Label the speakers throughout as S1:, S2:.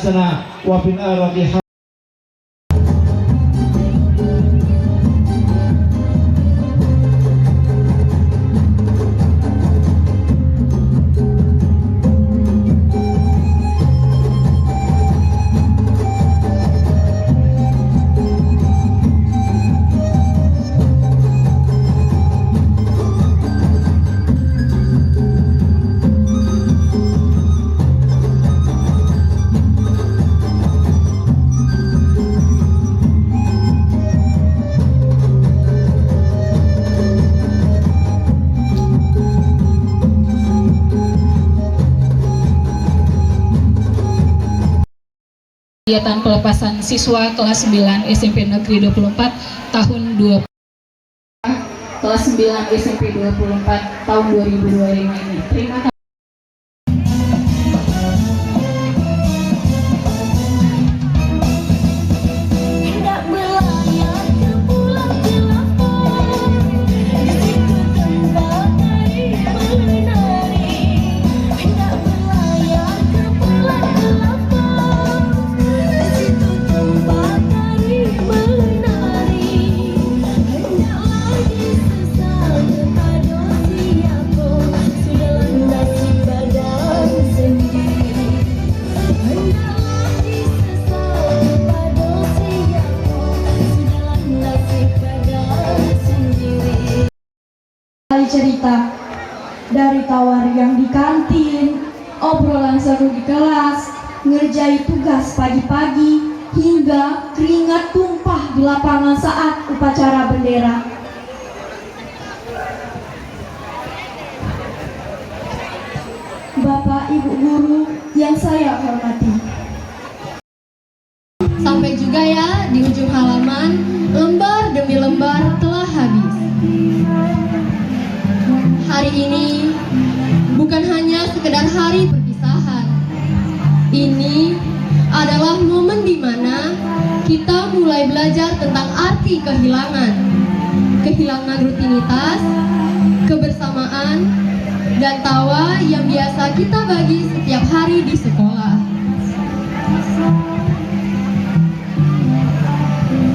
S1: hasanah wa fil akhirati
S2: kegiatan pelepasan siswa kelas 9 SMP Negeri 24 tahun 20 kelas 9 SMP 24 tahun 2025 ini. Terima kasih.
S3: Cerita dari tawar yang di kantin, obrolan seru di kelas, ngerjain tugas pagi-pagi, hingga keringat tumpah di lapangan saat upacara bendera. Bapak Ibu guru yang saya hormati,
S4: sampai juga ya di ujung halaman, lembar demi lembar telah habis. Hari ini bukan hanya sekedar hari perpisahan. Ini adalah momen di mana kita mulai belajar tentang arti kehilangan. Kehilangan rutinitas, kebersamaan, dan tawa yang biasa kita bagi setiap hari di sekolah.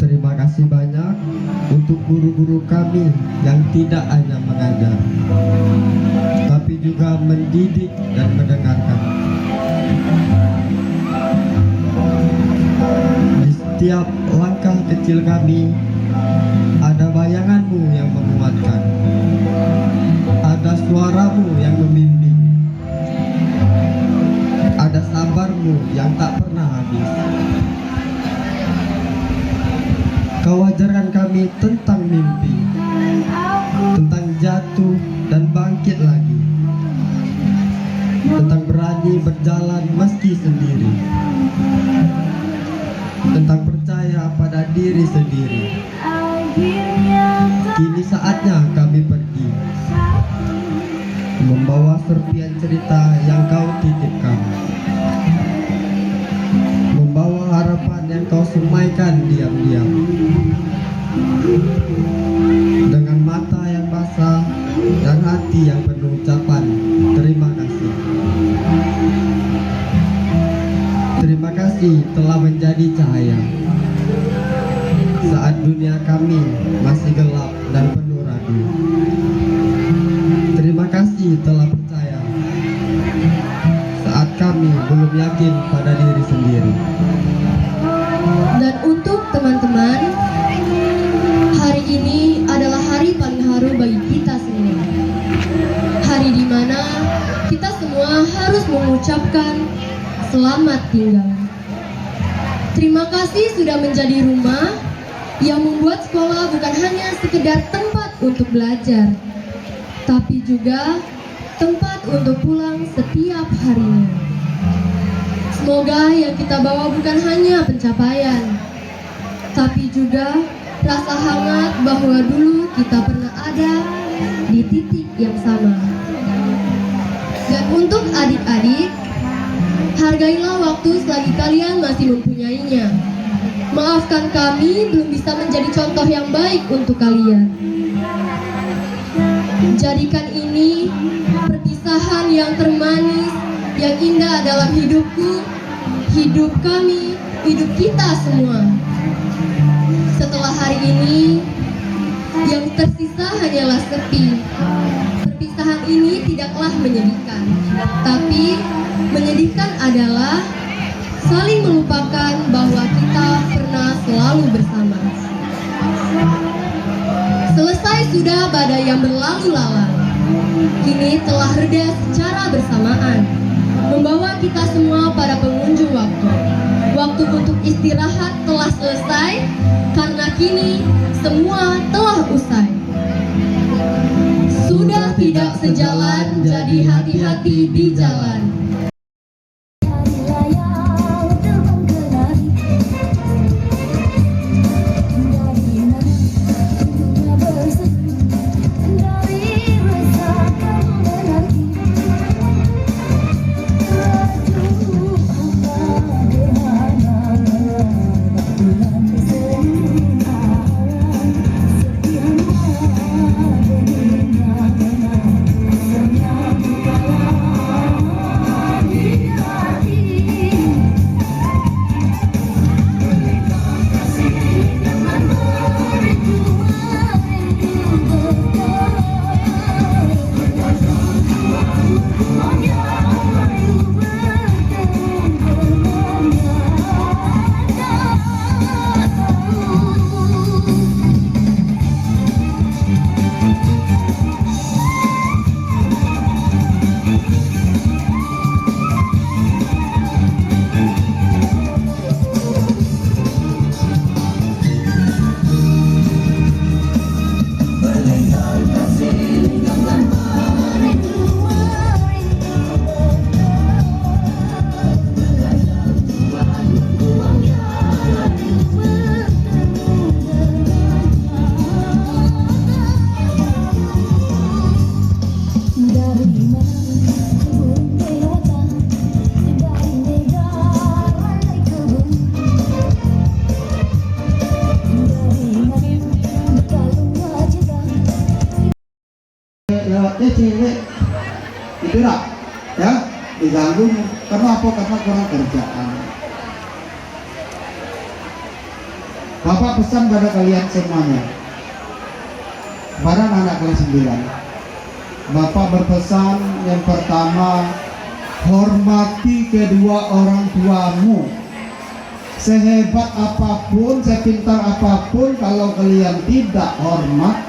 S5: Terima kasih banyak untuk guru-guru kami yang tidak hanya mengajar, tapi juga mendidik dan mendengarkan. Di setiap langkah kecil kami, ada bayanganmu yang menguatkan, ada suaramu yang membimbing, ada sabarmu yang tak pernah habis. Kau ajarkan kami tentang mimpi, tentang jatuh dan bangkit lagi, tentang berani berjalan meski sendiri, tentang percaya pada diri sendiri. Kini saatnya kami pergi, membawa serpian cerita yang kau titipkan, membawa harapan yang kau semaikan diam-diam. Dengan mata yang basah dan hati yang penuh ucapan terima kasih. Terima kasih telah menjadi cahaya saat dunia kami masih gelap dan penuh ragu. Terima kasih telah percaya saat kami belum yakin pada diri sendiri.
S4: Dan untuk teman-teman, hari ini adalah hari paling haru bagi kita semua. Hari di mana kita semua harus mengucapkan selamat tinggal. Terima kasih sudah menjadi rumah yang membuat sekolah bukan hanya sekedar tempat untuk belajar, tapi juga tempat untuk pulang setiap harinya. Semoga yang kita bawa bukan hanya pencapaian, tapi juga rasa hangat bahwa dulu kita pernah ada di titik yang sama. Dan untuk adik-adik, hargailah waktu selagi kalian masih mempunyainya. Maafkan kami belum bisa menjadi contoh yang baik untuk kalian. Jadikan ini perpisahan yang termanis, yang indah dalam hidupku, hidup kami, hidup kita semua. Setelah hari ini, yang tersisa hanyalah sepi. Perpisahan ini tidaklah menyedihkan, tapi menyedihkan adalah saling melupakan bahwa kita pernah selalu bersama. Selesai sudah badai yang berlalu lalang, kini telah reda secara bersamaan, membawa kita semua pada pengunjung waktu. Waktu untuk istirahat telah selesai, karena kini semua telah usai. Sudah tidak sejalan, jadi hati-hati di jalan.
S1: Lewatnya cewek itu lah ya diganggu. Karena apa? Karena kurang kerjaan. Bapak pesan pada kalian semuanya, para anak kelas 9, Bapak berpesan yang pertama, hormati kedua orang tuamu. Sehebat apapun, sepintar apapun, kalau kalian tidak hormat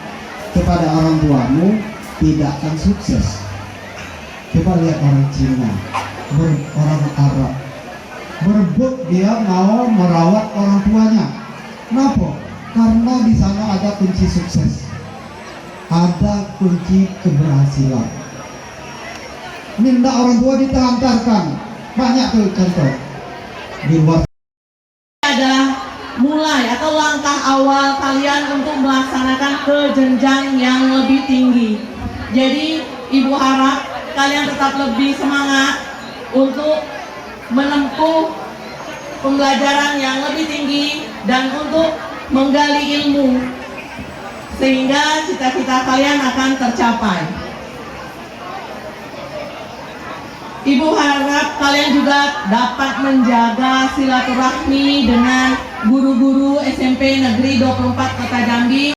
S1: kepada orang tuamu, tidak akan sukses. Coba lihat orang Cina, orang Arab, berebut dia mau merawat orang tuanya. Kenapa? Karena di sana ada kunci sukses, ada kunci keberhasilan. Ini tidak orang tua ditelantarkan, banyak tuh contoh di luar.
S6: Adalah mulai atau langkah awal kalian untuk melaksanakan ke jenjang yang lebih tinggi. Jadi Ibu harap kalian tetap lebih semangat untuk menempuh pembelajaran yang lebih tinggi dan untuk menggali ilmu sehingga cita-cita kalian akan tercapai. Ibu harap kalian juga dapat menjaga silaturahmi dengan guru-guru SMP Negeri 24 Kota Jambi.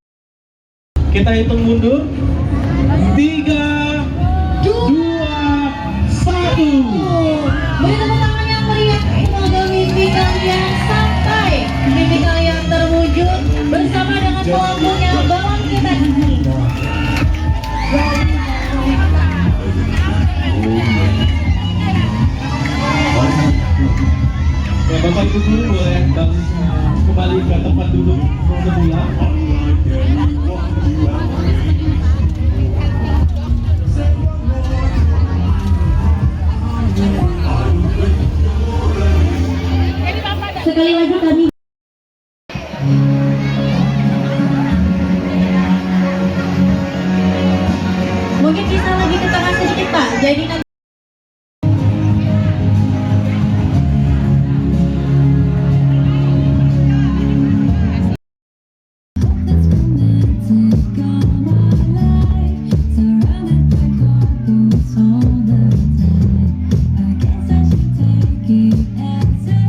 S7: Kita hitung mundur. 3, 2, 1.
S8: Beri tepuk tangan yang meriah. Semoga mimpi kalian sampai, mimpi kalian terwujud bersama dengan kelompok yang bawang kita ini.
S7: Ya, Bapak Ibu guru boleh kembali ke tempat duduk semula.
S8: Sekali lagi kami mungkin bisa lagi ke tengah sedikit Pak. Jadi nanti
S3: Surrounded by carpets all the time. I guess I should take it as a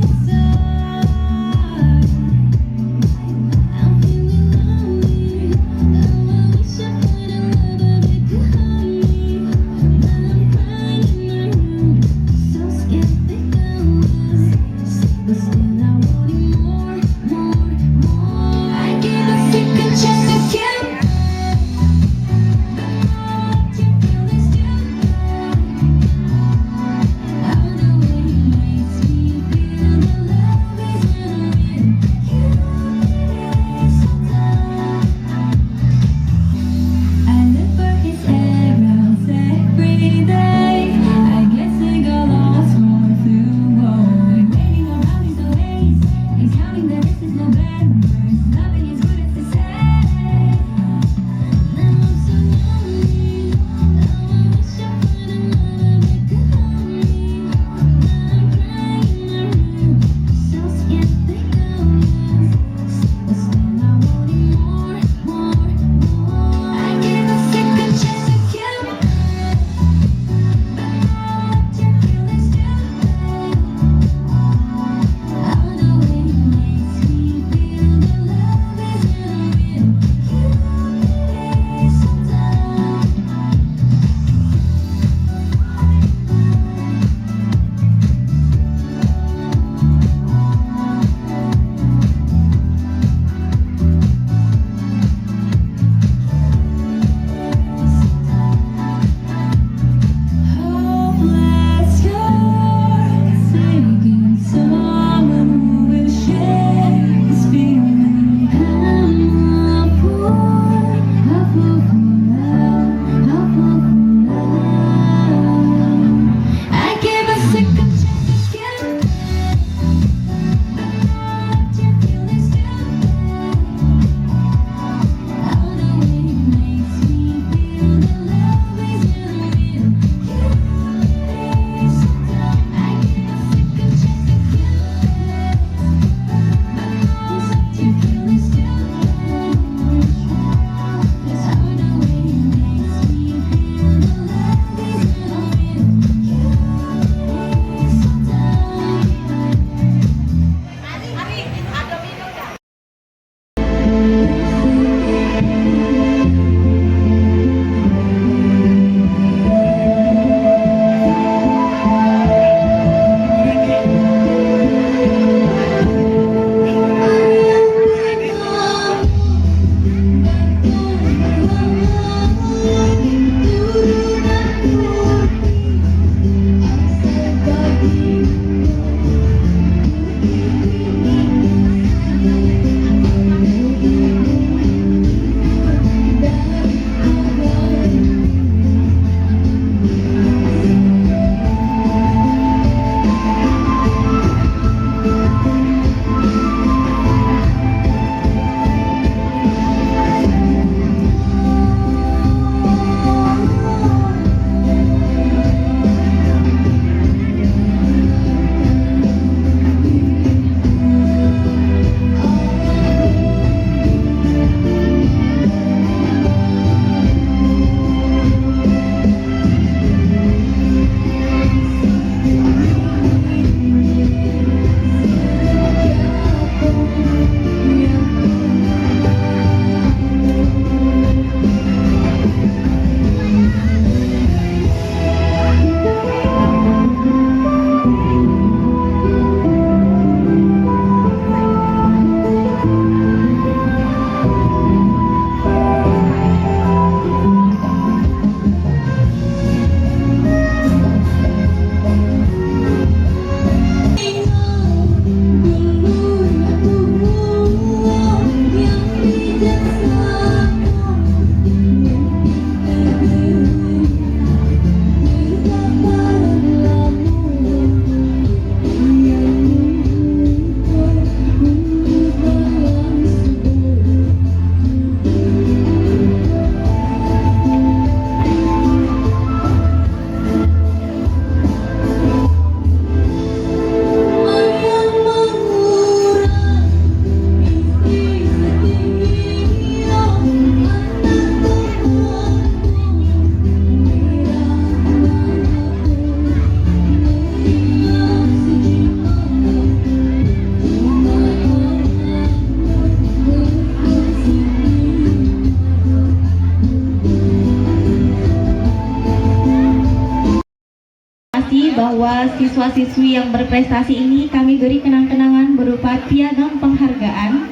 S8: bahwa siswa-siswi yang berprestasi ini kami beri kenang-kenangan berupa piagam penghargaan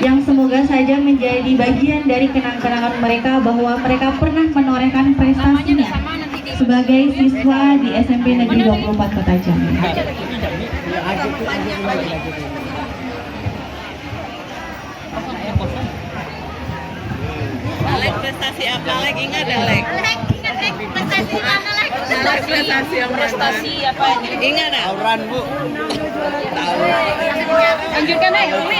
S8: yang semoga saja menjadi bagian dari kenang-kenangan mereka bahwa mereka pernah menorehkan prestasinya sebagai siswa di SMP Negeri 24 Kota Jambi.
S6: Alek prestasi apa lagi? Ingat Alek?
S9: Prestasi mana lagi?
S6: Prestasi yang
S2: Prestasi apa?
S6: Ingat dah?
S7: Tawuran Bu.
S2: Lanjutkan Umi.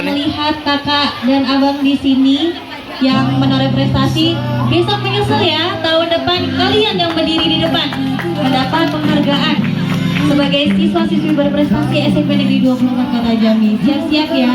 S8: Melihat kakak dan abang di sini yang menoreh prestasi, besok menyusul ya, tahun depan kalian yang berdiri di depan mendapat penghargaan sebagai siswa-siswi berprestasi SMP Negeri 24 Kota Jambi. Siap-siap ya.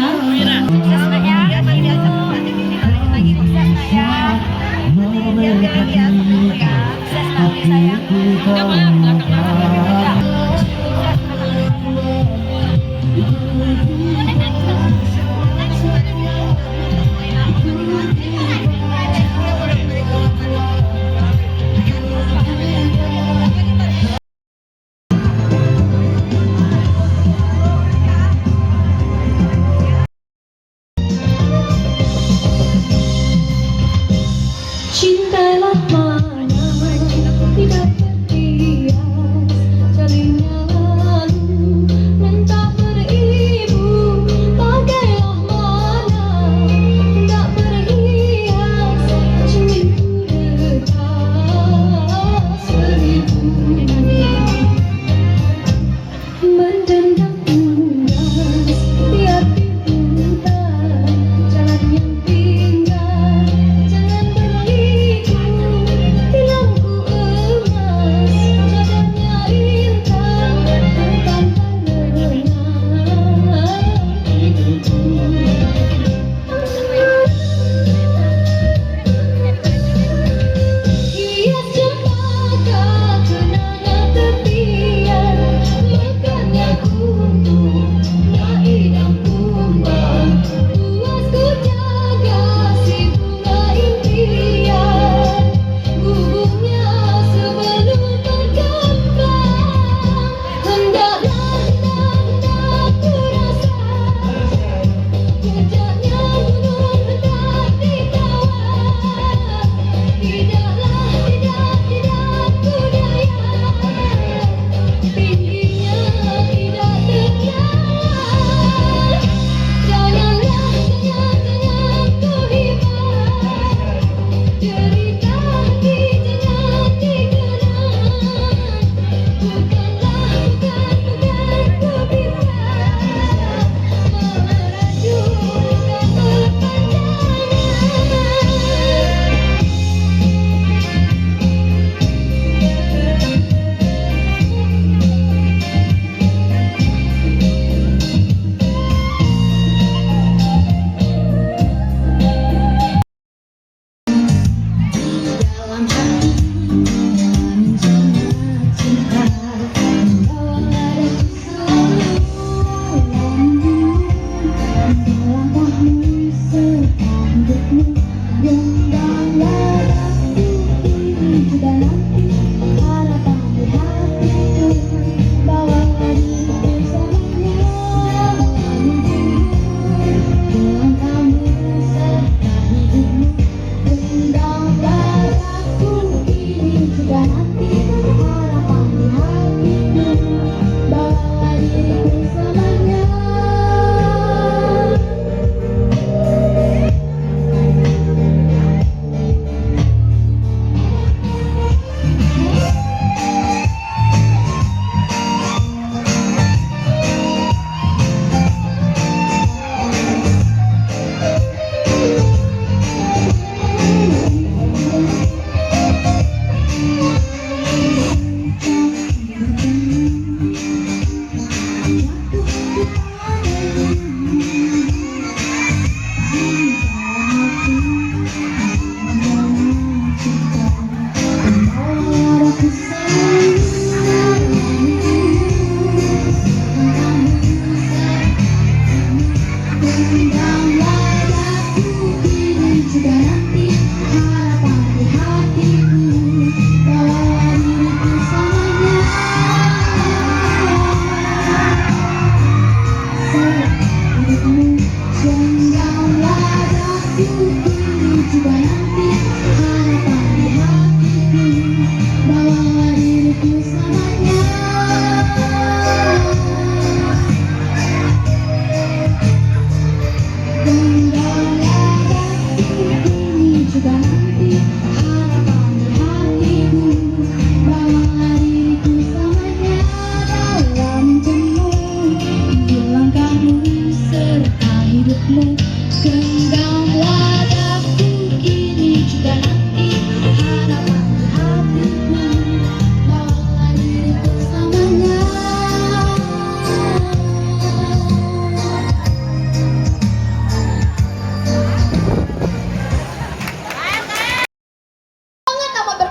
S4: Cintalah mana tidak terhias, jalin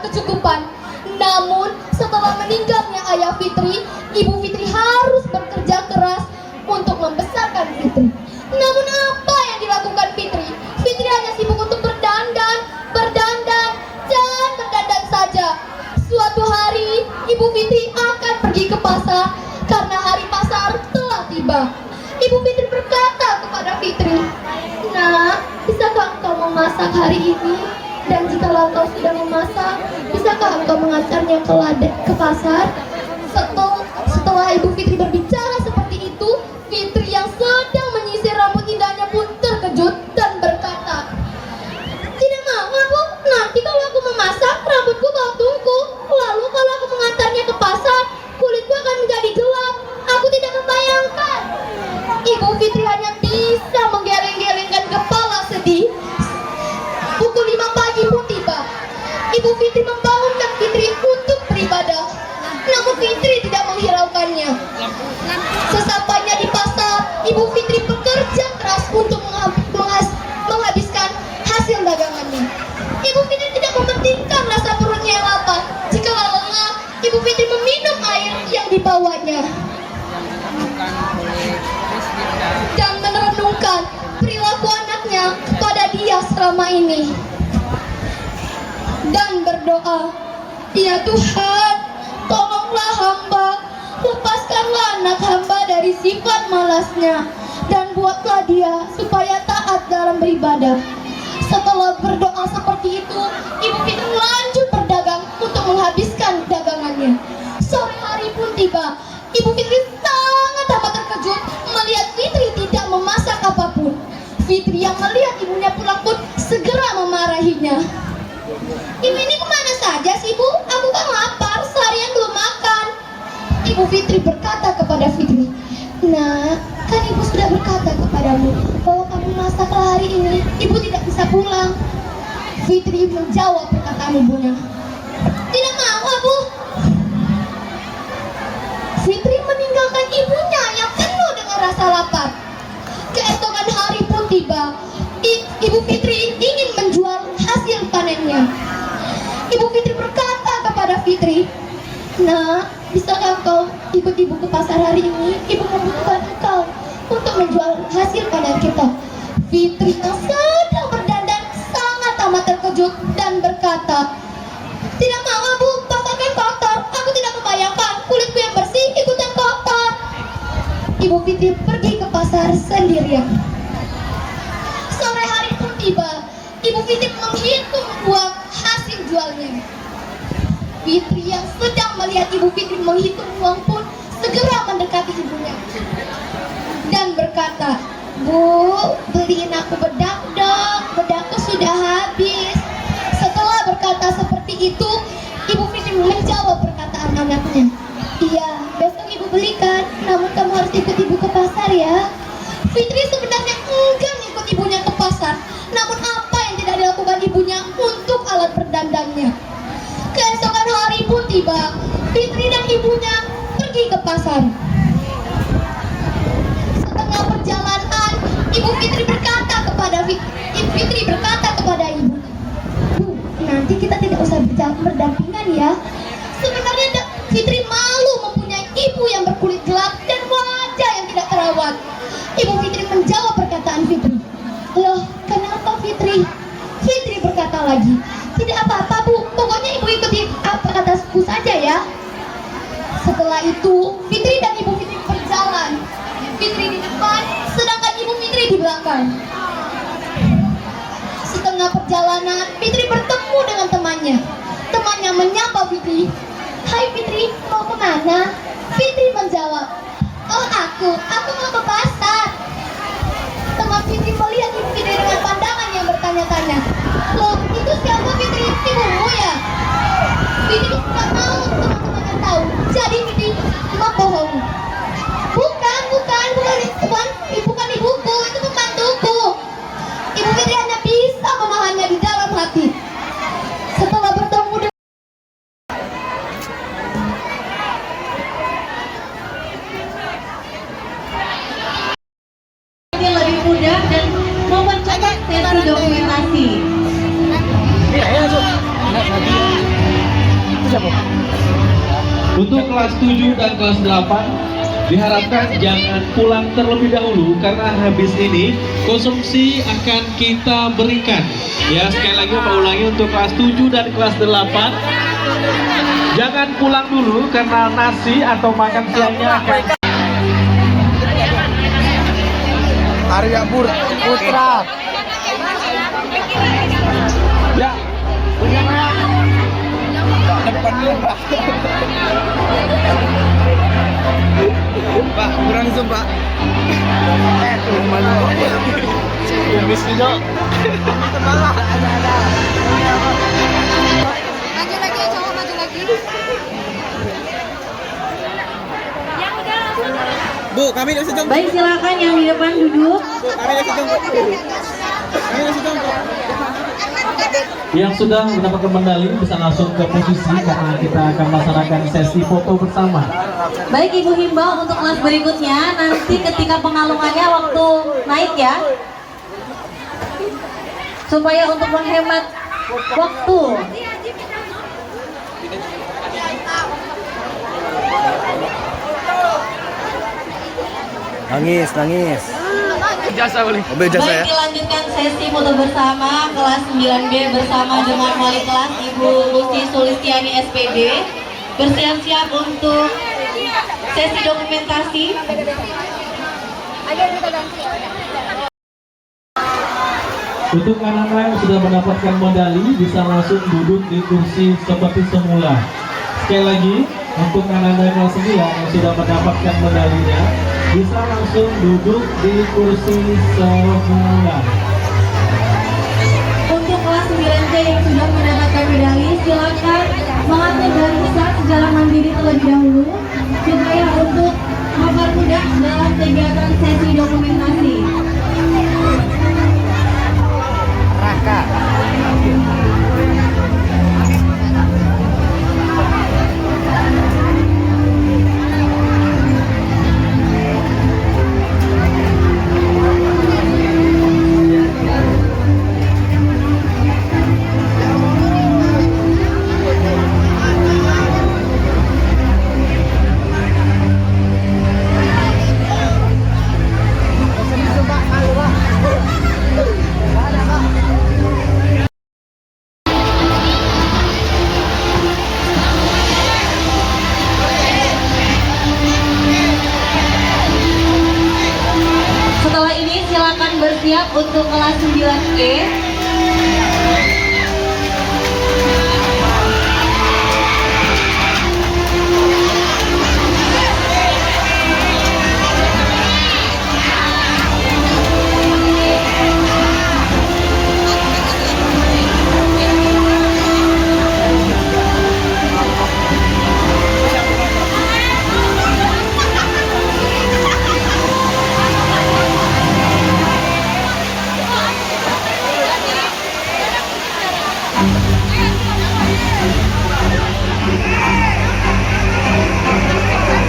S4: berkecukupan. Namun, setelah meninggalnya ayah Fitri, Ibu Fitri harus bekerja keras untuk membesarkan Fitri. Namun apa yang dilakukan Fitri? Fitri hanya sibuk untuk berdandan saja. Suatu hari, Ibu Fitri akan pergi ke pasar karena hari pasar telah tiba. Ibu Fitri berkata kepada Fitri, "Nak, bisakah engkau memasak hari ini? Dan jikalau engkau sudah memasak, bisakah engkau mengantarnya ke pasar?" Setelah Ibu Fitri berbicara seperti itu, Fitri yang sedang menyisir rambut indahnya pun terkejut dan berkata, "Tidak mau aku, nanti kalau aku memasak rambutku bau tungku. Lalu kalau aku mengantarnya ke pasar, kulitku akan menjadi gelap. Aku tidak membayangkan." Ibu Fitri hanya bisa menggeleng-gelengkan kepala sedih. Pukul 5 pagi pun tiba. Ibu Fitri membangunkan Fitri untuk beribadah. Namun Fitri tidak menghiraukannya. Sesampainya di pasar, Ibu Fitri bekerja keras untuk menghabiskan hasil dagangannya. Ibu Fitri tidak mementingkan rasa perutnya yang lapar. Jika lelah, Ibu Fitri meminum air yang dibawanya dan merenungkan perilaku anaknya kepada dia selama ini dan berdoa, "Ya Tuhan, tolonglah hamba, lepaskanlah anak hamba dari sifat malasnya dan buatlah dia supaya taat dalam beribadah." Setelah berdoa seperti itu, Ibu Fitri lanjut berdagang untuk menghabiskan dagangannya. Sore hari pun tiba. Ibu Fitri sangat amat terkejut melihat Fitri tidak memasak apapun. Fitri yang melihat ibunya pulang pun segera memarahinya. "Ibu ini kemana saja sih, Bu? Aku kan lapar, seharian belum makan." Ibu Fitri berkata kepada Fitri, "Nak, kan Ibu sudah berkata kepadamu bahwa kamu masaklah hari ini, Ibu tidak bisa pulang." Fitri menjawab perkataan ibunya, "Tidak mau, Bu." Fitri meninggalkan ibunya yang penuh dengan rasa lapar. Keesokan hari pun tiba. Ibu Fitri ingin menjual hasil panennya. Ibu Fitri berkata kepada Fitri, "Nak, bisakah kau ikut Ibu ke pasar hari ini? Ibu membutuhkan engkau untuk menjual hasil panen kita." Fitri yang sedang berdandan sangat amat terkejut dan berkata, "Tidak mau, Bu, pasar kan kotor. Aku tidak membayangkan kulitku yang bersih ikutan kotor." Ibu Fitri pergi ke pasar sendirian. Sore hari pun tiba. Ibu Fitri menghitung uang hasil jualnya. Fitri yang sedang melihat Ibu Fitri menghitung uang pun segera mendekati ibunya dan berkata, "Bu, beliin aku bedak dong, bedakku sudah habis." Setelah berkata seperti itu, Ibu Fitri menjawab perkataan anaknya, "Iya, besok Ibu belikan, namun kamu harus ikut Ibu ke pasar ya." Fitri sebenarnya enggan ikut ibunya ke pasar, namun apa yang tidak dilakukan ibunya untuk alat berdandannya. Keesokan hari pun tiba. Fitri dan ibunya pergi ke pasar. Setengah perjalanan, Ibu Fitri berkata kepada ibu, "Bu, nanti kita tidak usah berjalan berdampingan ya." Sebenarnya Fitri malu mempunyai ibu yang berkulit gelap dan wajah yang tidak terawat. Ibu Fitri menjawab perkataan Fitri. "Loh, kenapa Fitri?" Fitri berkata lagi, "Tidak apa-apa, Bu, pokoknya Ibu ikuti apa kataku saja ya." Setelah itu, Fitri dan Ibu Fitri berjalan. Fitri di depan, sedangkan Ibu Fitri di belakang. Setengah perjalanan, Fitri bertemu dengan temannya. Temannya menyapa Fitri. "Hai Fitri, mau kemana?" Fitri menjawab, "Oh aku mau ke pasar." Teman Fitri melihat Ibu Fitri dengan pandangan yang bertanya-tanya. "Loh, itu siapa Fitri? Ibumu ya?" Fitri tidak mau teman-temannya tahu. Jadi Fitri membohongi. Bukan ibuku, itu pembantuku."
S7: Untuk kelas 7 dan kelas 8 diharapkan jangan pulang terlebih dahulu karena habis ini konsumsi akan kita berikan. Ya, sekali lagi Bapak ulangi untuk kelas 7 dan kelas 8 jangan pulang dulu karena nasi atau makan siangnya akan
S5: Arya Putra.
S7: ya.
S5: Depan dulu, Pak. Pak, kurang zoom, Pak. Mana? Habis itu. Terbang ada.
S9: Maju lagi, cowok maju lagi. Yang udah langsung.
S5: Bu, kami udah sedang.
S8: Baik, silakan yang di depan duduk.
S5: Bu, kami udah sedang. Kami udah sedang.
S7: Yang sudah mendapatkan medali bisa langsung ke posisi karena kita akan melaksanakan sesi foto bersama.
S8: Baik, Ibu himbau untuk kelas berikutnya nanti ketika pengalungannya waktu naik ya. Supaya untuk menghemat waktu.
S5: Nangis. Jasa boleh. Mobil jasa ya.
S8: Baik, dilanjutkan sesi foto bersama kelas 9B bersama dengan wali kelas Ibu Lucy Sulistiani SPD. Bersiap-siap untuk sesi dokumentasi.
S7: Untuk anak-anak yang sudah mendapatkan medali bisa langsung duduk di kursi seperti semula. Sekali lagi, untuk anak-anak kelas 9 yang sudah mendapatkan medalinya bisa langsung duduk di kursi semula.
S8: Untuk kelas 9C yang sudah mendapatkan medali, silakan mengatur barisan secara mandiri terlebih dahulu supaya untuk mempermudah dalam kegiatan sesi dokumentasi.
S5: Raka.
S8: Setelah ini silakan bersiap untuk kelas 9E.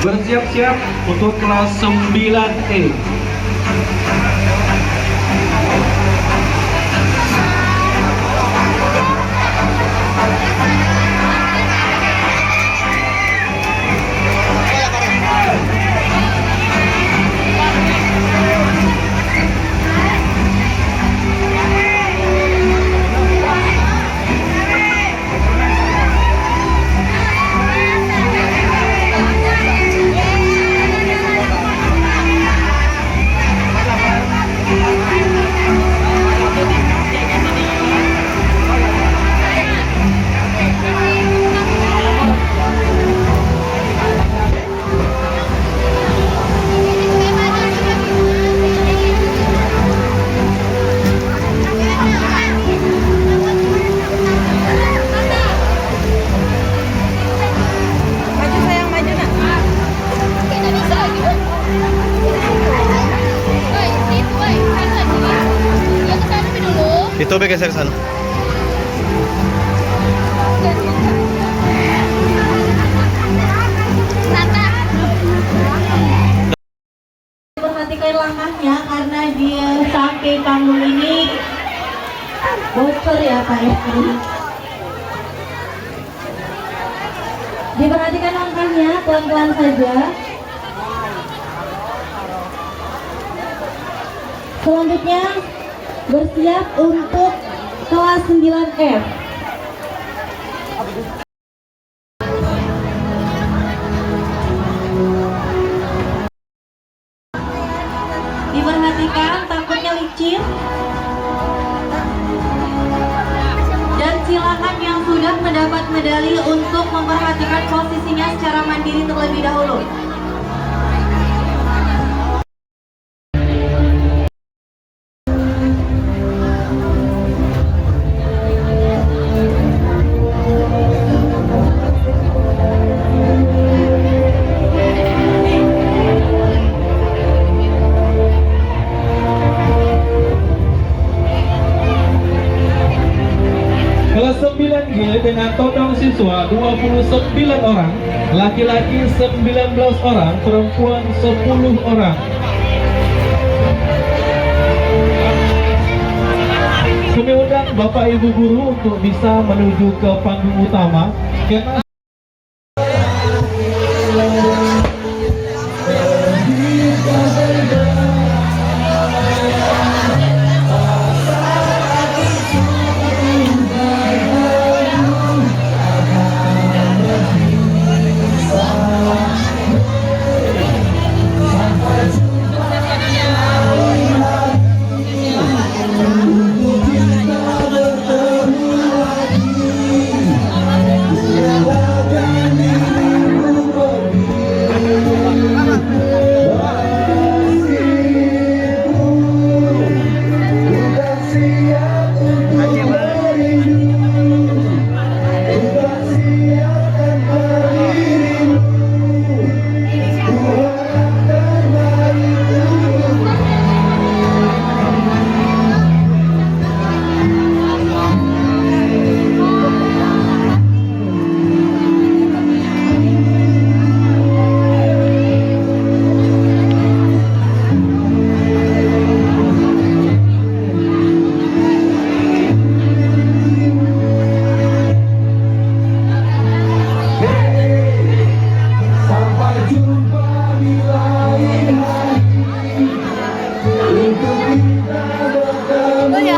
S7: Bersiap-siap untuk kelas 9E.
S5: Itu geser ke sana.
S8: Perhatikan langkahnya karena dia sampai panggung ini bocor ya Pak ya. Diperhatikan langkahnya.
S3: ya, pelan-pelan saja. Selanjutnya bersiap untuk kelas 9F. Diperhatikan takutnya licin. Dan silakan yang sudah mendapat medali untuk memperhatikan posisinya secara mandiri terlebih dahulu.
S7: Kelas 9G dengan total siswa 29 orang, laki-laki 19 orang, perempuan 10 orang. Kami undang Bapak Ibu Guru untuk bisa menuju ke panggung utama karena
S9: Oh ya,